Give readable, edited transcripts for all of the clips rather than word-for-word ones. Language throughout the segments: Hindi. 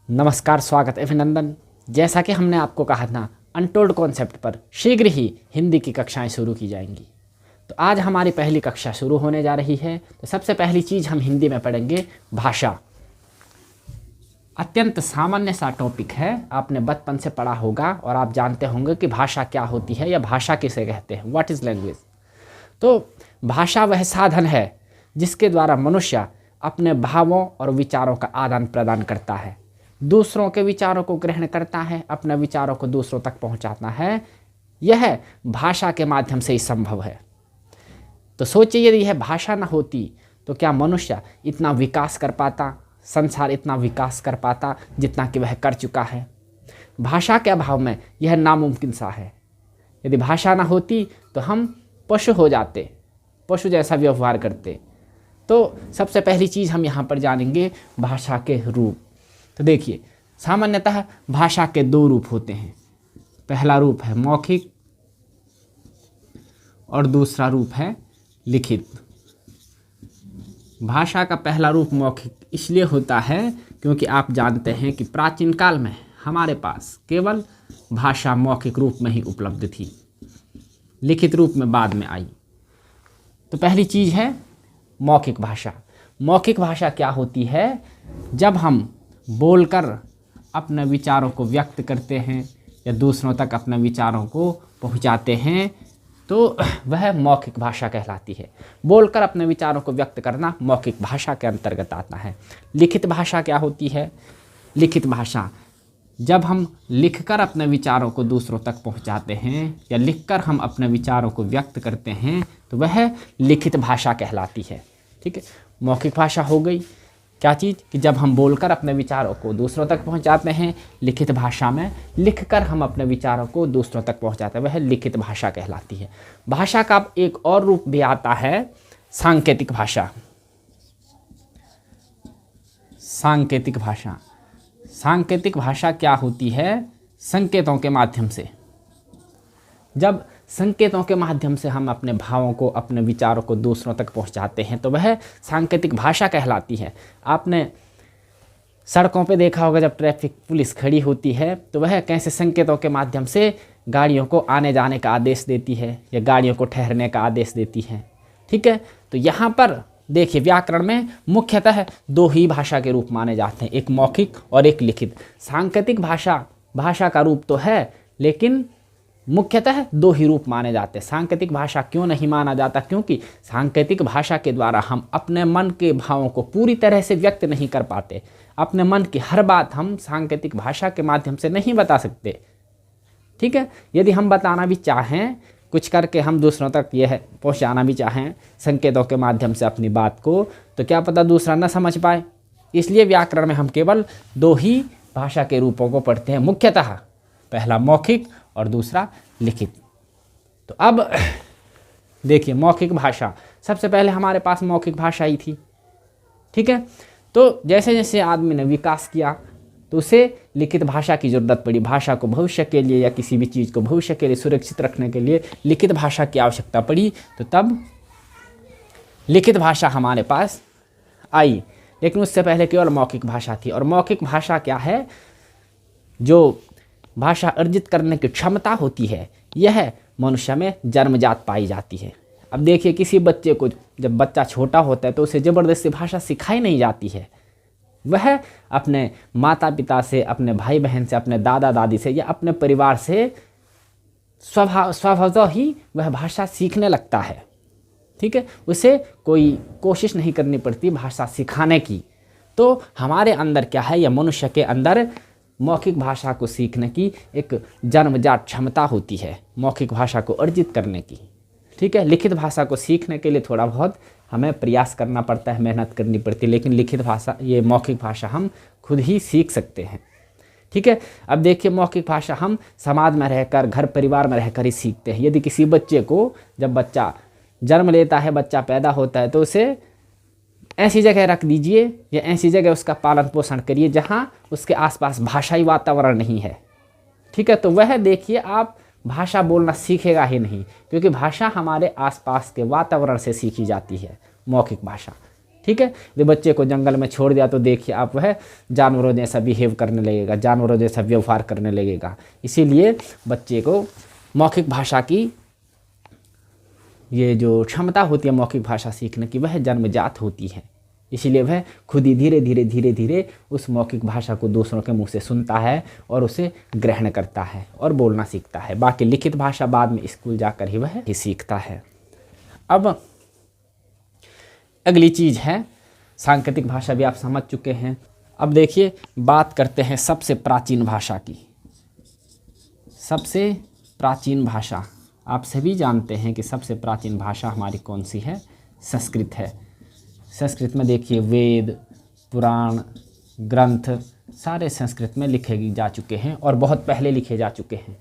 नमस्कार, स्वागत है, अभिनंदन। जैसा कि हमने आपको कहा था, अनटोल्ड कॉन्सेप्ट पर शीघ्र ही हिंदी की कक्षाएं शुरू की जाएंगी। तो आज हमारी पहली कक्षा शुरू होने जा रही है। तो सबसे पहली चीज़ हम हिंदी में पढ़ेंगे भाषा। अत्यंत सामान्य सा टॉपिक है, आपने बचपन से पढ़ा होगा और आप जानते होंगे कि भाषा क्या होती है या भाषा किसे कहते हैं, व्हाट इज़ लैंग्वेज। तो भाषा वह साधन है जिसके द्वारा मनुष्य अपने भावों और विचारों का आदान प्रदान करता है, दूसरों के विचारों को ग्रहण करता है, अपने विचारों को दूसरों तक पहुंचाता है। यह भाषा के माध्यम से ही संभव है। तो सोचिए, यदि यह भाषा न होती तो क्या मनुष्य इतना विकास कर पाता, संसार इतना विकास कर पाता जितना कि वह कर चुका है। भाषा के अभाव में यह नामुमकिन सा है। यदि भाषा न होती तो हम पशु हो जाते, पशु जैसा व्यवहार करते। तो सबसे पहली चीज़ हम यहाँ पर जानेंगे भाषा के रूप। तो देखिए, सामान्यतः भाषा के दो रूप होते हैं। पहला रूप है मौखिक और दूसरा रूप है लिखित। भाषा का पहला रूप मौखिक इसलिए होता है क्योंकि आप जानते हैं कि प्राचीन काल में हमारे पास केवल भाषा मौखिक रूप में ही उपलब्ध थी, लिखित रूप में बाद में आई। तो पहली चीज़ है मौखिक भाषा। मौखिक भाषा क्या होती है? जब हम बोलकर अपने विचारों को व्यक्त करते हैं या दूसरों तक अपने विचारों को पहुंचाते हैं तो वह मौखिक भाषा कहलाती है। बोलकर अपने विचारों को व्यक्त करना मौखिक भाषा के अंतर्गत आता है। लिखित भाषा क्या होती है? लिखित भाषा जब हम लिखकर अपने विचारों को दूसरों तक पहुंचाते हैं या लिखकर हम अपने विचारों को व्यक्त करते हैं तो वह लिखित भाषा कहलाती है। ठीक है, मौखिक भाषा हो गई क्या चीज़ कि जब हम बोलकर अपने विचारों को दूसरों तक पहुंचाते हैं। लिखित भाषा में लिखकर हम अपने विचारों को दूसरों तक पहुंचाते हैं, वह लिखित भाषा कहलाती है। भाषा का एक और रूप भी आता है सांकेतिक भाषा। सांकेतिक भाषा, सांकेतिक भाषा क्या होती है? संकेतों के माध्यम से, जब संकेतों के माध्यम से हम अपने भावों को, अपने विचारों को दूसरों तक पहुंचाते हैं तो वह सांकेतिक भाषा कहलाती है। आपने सड़कों पे देखा होगा, जब ट्रैफिक पुलिस खड़ी होती है तो वह कैसे संकेतों के माध्यम से गाड़ियों को आने जाने का आदेश देती है या गाड़ियों को ठहरने का आदेश देती है। ठीक है, तो यहाँ पर देखिए, व्याकरण में मुख्यतः दो ही भाषा के रूप माने जाते हैं, एक मौखिक और एक लिखित। सांकेतिक भाषा भाषा का रूप तो है, लेकिन मुख्यतः दो ही रूप माने जाते हैं। सांकेतिक भाषा क्यों नहीं माना जाता? क्योंकि सांकेतिक भाषा के द्वारा हम अपने मन के भावों को पूरी तरह से व्यक्त नहीं कर पाते। अपने मन की हर बात हम सांकेतिक भाषा के माध्यम से नहीं बता सकते। ठीक है, यदि हम बताना भी चाहें, कुछ करके हम दूसरों तक यह पहुंचाना भी चाहें संकेतों के माध्यम से अपनी बात को, तो क्या पता दूसरा न समझ पाए। इसलिए व्याकरण में हम केवल दो ही भाषा के रूपों को पढ़ते हैं, मुख्यतः पहला मौखिक और दूसरा लिखित। तो अब देखिए, मौखिक भाषा, सबसे पहले हमारे पास मौखिक भाषा ही थी। ठीक है, तो जैसे जैसे आदमी ने विकास किया तो उसे लिखित भाषा की ज़रूरत पड़ी। भाषा को भविष्य के लिए या किसी भी चीज़ को भविष्य के लिए सुरक्षित रखने के लिए लिखित भाषा की आवश्यकता पड़ी। तो तब लिखित भाषा हमारे पास आई, लेकिन उससे पहले केवल मौखिक भाषा थी। और मौखिक भाषा क्या है? जो भाषा अर्जित करने की क्षमता होती है, यह मनुष्य में जन्मजात पाई जाती है। अब देखिए, किसी बच्चे को, जब बच्चा छोटा होता है तो उसे ज़बरदस्ती भाषा सिखाई नहीं जाती है। वह अपने माता पिता से, अपने भाई बहन से, अपने दादा दादी से या अपने परिवार से स्वभावतः ही वह भाषा सीखने लगता है। ठीक है, उसे कोई कोशिश नहीं करनी पड़ती भाषा सिखाने की। तो हमारे अंदर क्या है, या मनुष्य के अंदर मौखिक भाषा को सीखने की एक जन्मजात क्षमता होती है, मौखिक भाषा को अर्जित करने की। ठीक है, लिखित भाषा को सीखने के लिए थोड़ा बहुत हमें प्रयास करना पड़ता है, मेहनत करनी पड़ती है, लेकिन लिखित भाषा, ये मौखिक भाषा हम खुद ही सीख सकते हैं। ठीक है, अब देखिए, मौखिक भाषा हम समाज में रहकर, घर परिवार में रहकर ही सीखते हैं। यदि किसी बच्चे को, जब बच्चा जन्म लेता है, बच्चा पैदा होता है, तो उसे ऐसी जगह रख दीजिए या ऐसी जगह उसका पालन पोषण करिए जहाँ उसके आसपास भाषाई वातावरण नहीं है। ठीक है, तो वह देखिए, आप भाषा बोलना सीखेगा ही नहीं, क्योंकि भाषा हमारे आसपास के वातावरण से सीखी जाती है, मौखिक भाषा। ठीक है। यदि बच्चे को जंगल में छोड़ दिया तो देखिए आप, वह जानवरों जैसा बिहेव करने लगेगा, जानवरों जैसा व्यवहार करने लगेगा। इसीलिए बच्चे को मौखिक भाषा की ये जो क्षमता होती है मौखिक भाषा सीखने की, वह जन्मजात होती है। इसीलिए वह खुद ही धीरे धीरे उस मौखिक भाषा को दूसरों के मुंह से सुनता है और उसे ग्रहण करता है और बोलना सीखता है। बाकी लिखित भाषा बाद में स्कूल जाकर ही वह सीखता है। अब अगली चीज़ है सांकेतिक भाषा, भी आप समझ चुके हैं। अब देखिए बात करते हैं सबसे प्राचीन भाषा की। सबसे प्राचीन भाषा, आप सभी जानते हैं कि सबसे प्राचीन भाषा हमारी कौन सी है? संस्कृत है। संस्कृत में देखिए वेद, पुराण, ग्रंथ सारे संस्कृत में लिखे जा चुके हैं और बहुत पहले लिखे जा चुके हैं।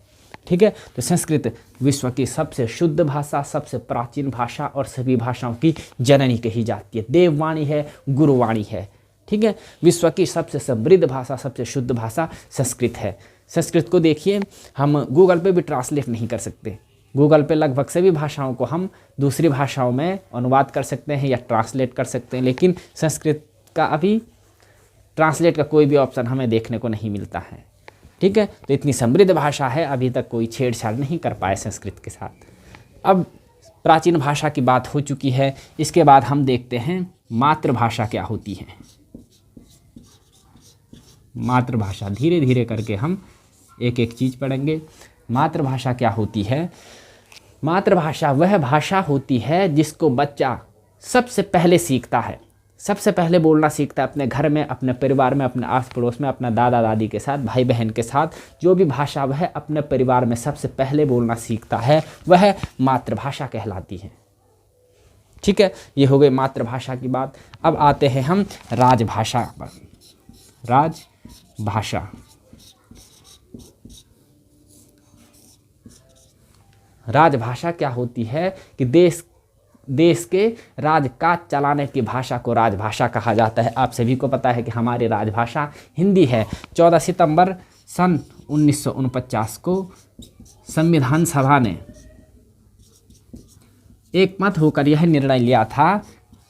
ठीक है, तो संस्कृत विश्व की सबसे शुद्ध भाषा, सबसे प्राचीन भाषा और सभी भाषाओं की जननी कही जाती है। देववाणी है, गुरुवाणी है। ठीक है, विश्व की सबसे समृद्ध भाषा, सबसे शुद्ध भाषा संस्कृत है। संस्कृत को देखिए हम गूगल पे भी ट्रांसलेट नहीं कर सकते। गूगल पे लगभग सभी भाषाओं को हम दूसरी भाषाओं में अनुवाद कर सकते हैं या ट्रांसलेट कर सकते हैं, लेकिन संस्कृत का अभी ट्रांसलेट का कोई भी ऑप्शन हमें देखने को नहीं मिलता है। ठीक है, तो इतनी समृद्ध भाषा है, अभी तक कोई छेड़छाड़ नहीं कर पाए संस्कृत के साथ। अब प्राचीन भाषा की बात हो चुकी है, इसके बाद हम देखते हैं मातृभाषा क्या होती है। मातृभाषा धीरे धीरे करके हम एक एक चीज़ पढ़ेंगे। मातृभाषा क्या होती है? मातृभाषा वह भाषा होती है जिसको बच्चा सबसे पहले सीखता है, सबसे पहले बोलना सीखता है अपने घर में, अपने परिवार में, अपने आस पड़ोस में, अपना दादा दादी के साथ, भाई बहन के साथ। जो भी भाषा वह अपने परिवार में सबसे पहले बोलना सीखता है वह मातृभाषा कहलाती है। ठीक है, ये हो गई मातृभाषा की बात। अब आते हैं हम राजभाषा पर। राजभाषा, राजभाषा क्या होती है कि देश के राजकाज चलाने की भाषा को राजभाषा कहा जाता है। आप सभी को पता है कि हमारी राजभाषा हिंदी है। 14 सितंबर सन 1949 को संविधान सभा ने एक मत होकर यह निर्णय लिया था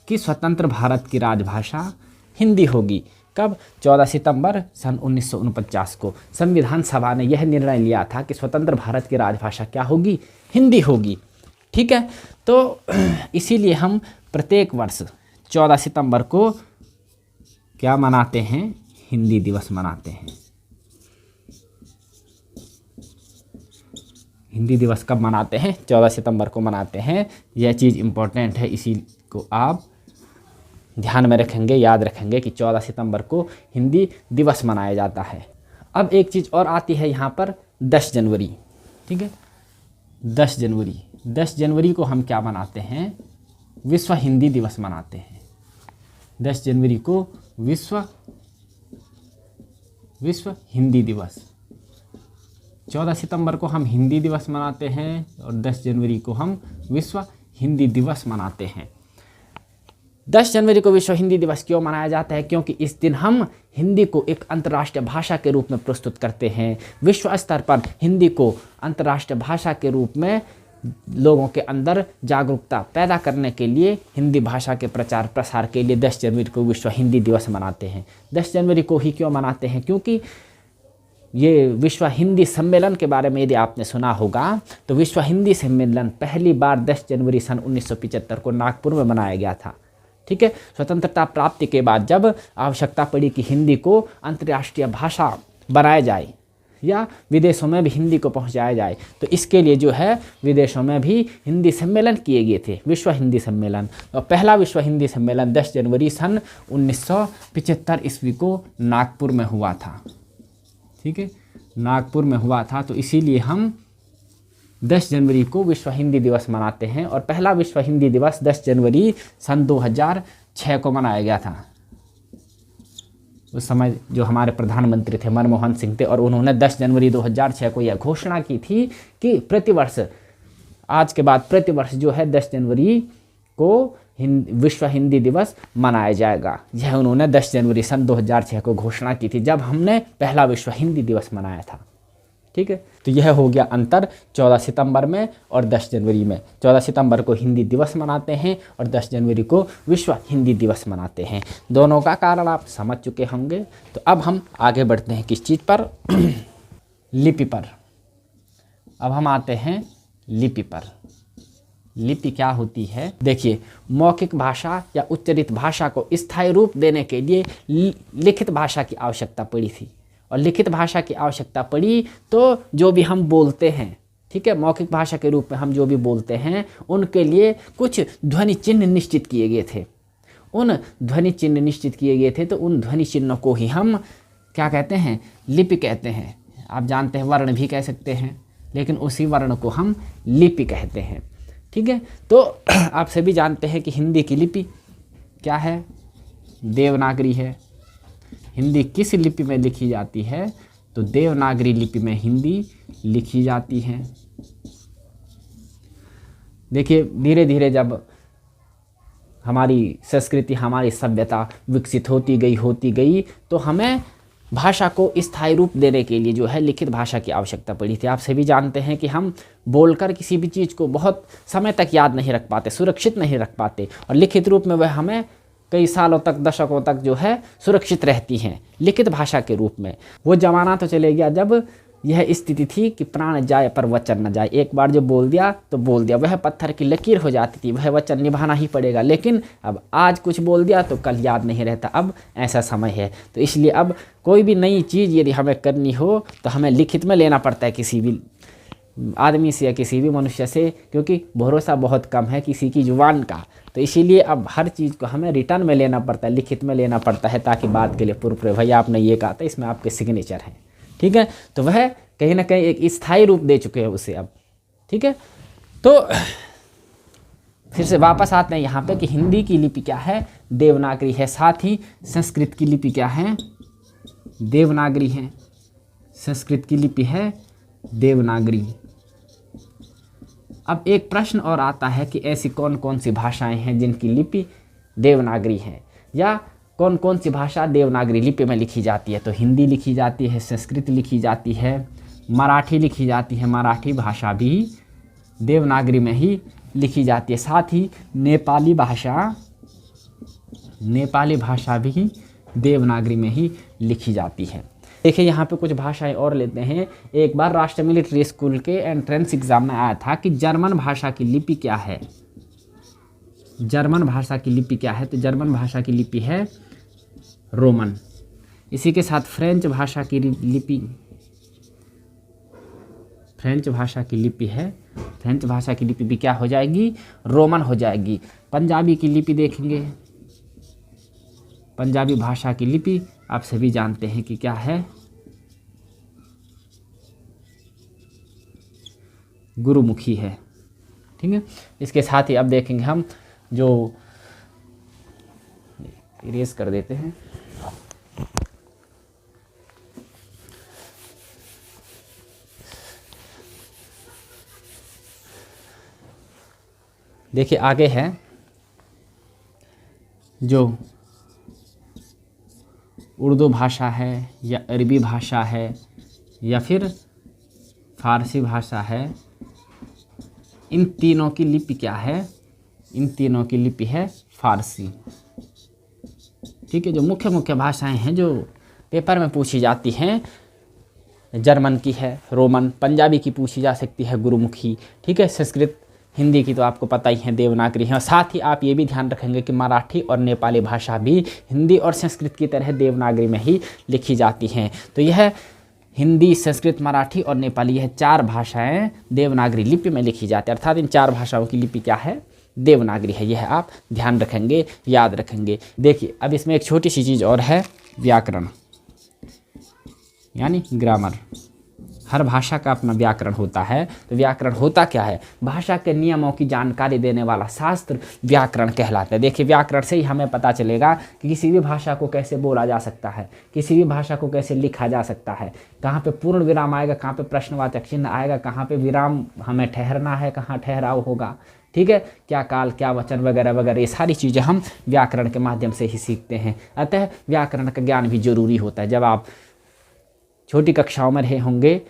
कि स्वतंत्र भारत की राजभाषा हिंदी होगी। कब? 14 सितंबर सन 1949 को संविधान सभा ने यह निर्णय लिया था कि स्वतंत्र भारत की राजभाषा क्या होगी? हिंदी होगी। ठीक है, तो इसीलिए हम प्रत्येक वर्ष 14 सितंबर को क्या मनाते हैं? हिंदी दिवस मनाते हैं। हिंदी दिवस कब मनाते हैं? 14 सितंबर को मनाते हैं। यह चीज़ इम्पोर्टेंट है, इसी को आप ध्यान में रखेंगे, याद रखेंगे कि 14 सितंबर को हिंदी दिवस मनाया जाता है। अब एक चीज़ और आती है यहाँ पर, 10 जनवरी। ठीक है, 10 जनवरी, 10 जनवरी को हम क्या मनाते हैं? विश्व हिंदी दिवस मनाते हैं। 10 जनवरी को विश्व हिंदी दिवस। 14 सितंबर को हम हिंदी दिवस मनाते हैं और 10 जनवरी को हम विश्व हिंदी दिवस मनाते हैं। 10 जनवरी को विश्व हिंदी दिवस क्यों मनाया जाता है? क्योंकि इस दिन हम हिंदी को एक अंतर्राष्ट्रीय भाषा के रूप में प्रस्तुत करते हैं। विश्व स्तर पर हिंदी को अंतर्राष्ट्रीय भाषा के रूप में लोगों के अंदर जागरूकता पैदा करने के लिए, हिंदी भाषा के प्रचार प्रसार के लिए 10 जनवरी को विश्व हिंदी दिवस मनाते हैं। 10 जनवरी को ही क्यों मनाते हैं? क्योंकि ये विश्व हिंदी सम्मेलन के बारे में यदि आपने सुना होगा तो विश्व हिंदी सम्मेलन पहली बार 10 जनवरी सन 1975 को नागपुर में मनाया गया था। ठीक है, स्वतंत्रता प्राप्ति के बाद जब आवश्यकता पड़ी कि हिंदी को अंतर्राष्ट्रीय भाषा बनाया जाए या विदेशों में भी हिंदी को पहुंचाया जाए, तो इसके लिए जो है विदेशों में भी हिंदी सम्मेलन किए गए थे, विश्व हिंदी सम्मेलन। और पहला विश्व हिंदी सम्मेलन 10 जनवरी सन 1975 ईस्वी को नागपुर में हुआ था। ठीक है, नागपुर में हुआ था, तो इसीलिए हम 10 जनवरी को विश्व हिंदी दिवस मनाते हैं। और पहला विश्व हिंदी दिवस 10 जनवरी सन 2006 को मनाया गया था। उस समय जो हमारे प्रधानमंत्री थे मनमोहन सिंह थे, और उन्होंने 10 जनवरी 2006 को यह घोषणा की थी कि प्रतिवर्ष, आज के बाद प्रतिवर्ष जो है 10 जनवरी को विश्व हिंदी दिवस मनाया जाएगा। यह उन्होंने 10 जनवरी सन 2006 को घोषणा की थी, जब हमने पहला विश्व हिंदी दिवस मनाया था। ठीक है। तो यह हो गया अंतर 14 सितंबर में और 10 जनवरी में। 14 सितंबर को हिंदी दिवस मनाते हैं और 10 जनवरी को विश्व हिंदी दिवस मनाते हैं। दोनों का कारण आप समझ चुके होंगे। तो अब हम आगे बढ़ते हैं किस चीज़ पर? लिपि पर। अब हम आते हैं लिपि पर। लिपि क्या होती है? देखिए, मौखिक भाषा या उच्चरित भाषा को स्थायी रूप देने के लिए लिखित भाषा की आवश्यकता पड़ी थी। और लिखित भाषा की आवश्यकता पड़ी तो जो भी हम बोलते हैं, ठीक है, मौखिक भाषा के रूप में हम जो भी बोलते हैं उनके लिए कुछ ध्वनि चिन्ह निश्चित किए गए थे। उन ध्वनि चिन्ह निश्चित किए गए थे तो उन ध्वनि चिन्हों को ही हम क्या कहते हैं? लिपि कहते हैं। आप जानते हैं वर्ण भी कह सकते हैं, लेकिन उसी वर्ण को हम लिपि कहते हैं, ठीक है। तो आप सभी जानते हैं कि हिंदी की लिपि क्या है? देवनागरी है। हिंदी किस लिपि में लिखी जाती है? तो देवनागरी लिपि में हिंदी लिखी जाती है। देखिए, धीरे धीरे जब हमारी संस्कृति, हमारी सभ्यता विकसित होती गई तो हमें भाषा को स्थायी रूप देने के लिए जो है लिखित भाषा की आवश्यकता पड़ी थी। आप सभी जानते हैं कि हम बोलकर किसी भी चीज़ को बहुत समय तक याद नहीं रख पाते, सुरक्षित नहीं रख पाते, और लिखित रूप में वह हमें कई सालों तक, दशकों तक जो है सुरक्षित रहती हैं लिखित भाषा के रूप में। वो ज़माना तो चले गया जब यह स्थिति थी कि प्राण जाए पर वचन न जाए। एक बार जो बोल दिया तो बोल दिया, वह पत्थर की लकीर हो जाती थी, वह वचन निभाना ही पड़ेगा। लेकिन अब आज कुछ बोल दिया तो कल याद नहीं रहता, अब ऐसा समय है। तो इसलिए अब कोई भी नई चीज़ यदि हमें करनी हो तो हमें लिखित में लेना पड़ता है किसी भी आदमी से या किसी भी मनुष्य से, क्योंकि भरोसा बहुत कम है किसी की जुबान का। तो इसीलिए अब हर चीज़ को हमें रिटर्न में लेना पड़ता है, लिखित में लेना पड़ता है, ताकि बात के लिए प्रूफ रहे, भैया आपने ये कहा था, इसमें आपके सिग्नेचर हैं, ठीक है। तो वह कहीं ना कहीं एक स्थायी रूप दे चुके हैं उसे अब, ठीक है। तो फिर से वापस आते हैं यहाँ पे कि हिंदी की लिपि क्या है? देवनागरी है। साथ ही संस्कृत की लिपि क्या है? देवनागरी है। संस्कृत की लिपि है देवनागरी। अब एक प्रश्न और आता है कि ऐसी कौन कौन सी भाषाएं हैं जिनकी लिपि देवनागरी है, या कौन कौन सी भाषा देवनागरी लिपि में लिखी जाती है? तो हिंदी लिखी जाती है, संस्कृत लिखी जाती है, मराठी लिखी जाती है। मराठी भाषा भी देवनागरी में ही लिखी जाती है। साथ ही नेपाली भाषा भी देवनागरी में ही लिखी जाती है। देखिए, यहाँ पे कुछ भाषाएं और लेते हैं। एक बार राष्ट्रीय मिलिट्री स्कूल के एंट्रेंस एग्जाम में आया था कि जर्मन भाषा की लिपि क्या है? जर्मन भाषा की लिपि क्या है? तो जर्मन भाषा की लिपि है रोमन। इसी के साथ फ्रेंच भाषा की लिपि है। फ्रेंच भाषा की लिपि भी क्या हो जाएगी? रोमन हो जाएगी। पंजाबी की लिपि देखेंगे। पंजाबी भाषा की लिपि आप सभी जानते हैं कि क्या है? गुरुमुखी है, ठीक है। इसके साथ ही अब देखेंगे हम, जो इरेज कर देते हैं, देखिए आगे है जो उर्दू भाषा है या अरबी भाषा है या फिर फारसी भाषा है, इन तीनों की लिपि क्या है? इन तीनों की लिपि है फारसी, ठीक है। जो मुख्य मुख्य भाषाएं हैं जो पेपर में पूछी जाती हैं, जर्मन की है रोमन, पंजाबी की पूछी जा सकती है गुरुमुखी, ठीक है। संस्कृत, हिंदी की तो आपको पता ही है देवनागरी है। और साथ ही आप ये भी ध्यान रखेंगे कि मराठी और नेपाली भाषा भी हिंदी और संस्कृत की तरह देवनागरी में ही लिखी जाती हैं। तो यह हिंदी, संस्कृत, मराठी और नेपाली, यह चार भाषाएं देवनागरी लिपि में लिखी जाती है। अर्थात इन चार भाषाओं की लिपि क्या है? देवनागरी है। यह आप ध्यान रखेंगे, याद रखेंगे। देखिए, अब इसमें एक छोटी सी चीज़ और है, व्याकरण यानी ग्रामर। हर भाषा का अपना व्याकरण होता है। तो व्याकरण होता क्या है? भाषा के नियमों की जानकारी देने वाला शास्त्र व्याकरण कहलाता है। देखिए, व्याकरण से ही हमें पता चलेगा कि किसी भी भाषा को कैसे बोला जा सकता है, किसी भी भाषा को कैसे लिखा जा सकता है, कहाँ पे पूर्ण विराम आएगा, कहाँ पे प्रश्नवाचक चिन्ह आएगा, कहाँ पे विराम हमें ठहरना है, कहाँ ठहराव होगा, ठीक है, क्या काल, क्या वचन वगैरह वगैरह, ये सारी चीज़ें हम व्याकरण के माध्यम से ही सीखते हैं। अतः व्याकरण का ज्ञान भी जरूरी होता है। जब आप छोटी कक्षाओं में रहे होंगे,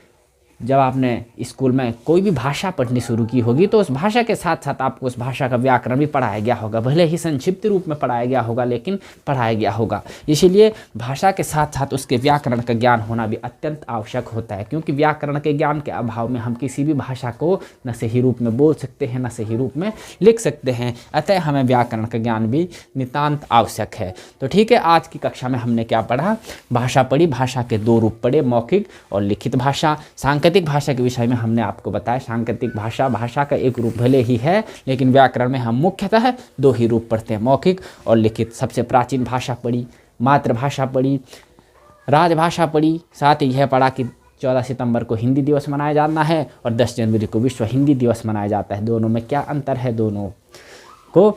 जब आपने स्कूल में कोई भी भाषा पढ़नी शुरू की होगी तो उस भाषा के साथ साथ आपको उस भाषा का व्याकरण भी पढ़ाया गया होगा, भले ही संक्षिप्त रूप में पढ़ाया गया होगा लेकिन पढ़ाया गया होगा। इसीलिए भाषा के साथ साथ उसके व्याकरण का ज्ञान होना भी अत्यंत आवश्यक होता है, क्योंकि व्याकरण के ज्ञान के अभाव में हम किसी भी भाषा को न सही रूप में बोल सकते हैं, न सही रूप में लिख सकते हैं। अतः हमें व्याकरण का ज्ञान भी नितांत आवश्यक है। तो ठीक है, आज की कक्षा में हमने क्या पढ़ा? भाषा पढ़ी, भाषा के 2 रूप पढ़े, मौखिक और लिखित भाषा। सांकेतिक भाषा के विषय में हमने आपको बताया सांकेतिक भाषा भाषा का एक रूप भले ही है, लेकिन व्याकरण में हम मुख्यतः 2 ही रूप पढ़ते हैं, मौखिक और लिखित। सबसे प्राचीन भाषा पढ़ी, मातृभाषा पढ़ी, राजभाषा पढ़ी। साथ ही यह पढ़ा कि 14 सितंबर को हिंदी दिवस मनाया जाना है और 10 जनवरी को विश्व हिंदी दिवस मनाया जाता है। दोनों में क्या अंतर है? दोनों को,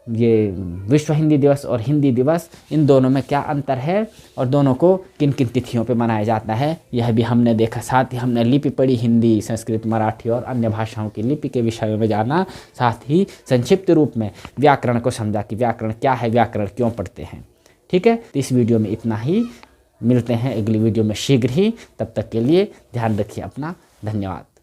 ये विश्व हिंदी दिवस और हिंदी दिवस, इन दोनों में क्या अंतर है और दोनों को किन किन तिथियों पे मनाया जाता है, यह भी हमने देखा। साथ ही हमने लिपि पढ़ी, हिंदी, संस्कृत, मराठी और अन्य भाषाओं की लिपि के विषय में जाना। साथ ही संक्षिप्त रूप में व्याकरण को समझा कि व्याकरण क्या है, व्याकरण क्यों पढ़ते हैं। ठीक है, तो इस वीडियो में इतना ही। मिलते हैं अगली वीडियो में शीघ्र ही, तब तक के लिए ध्यान रखिए अपना। धन्यवाद।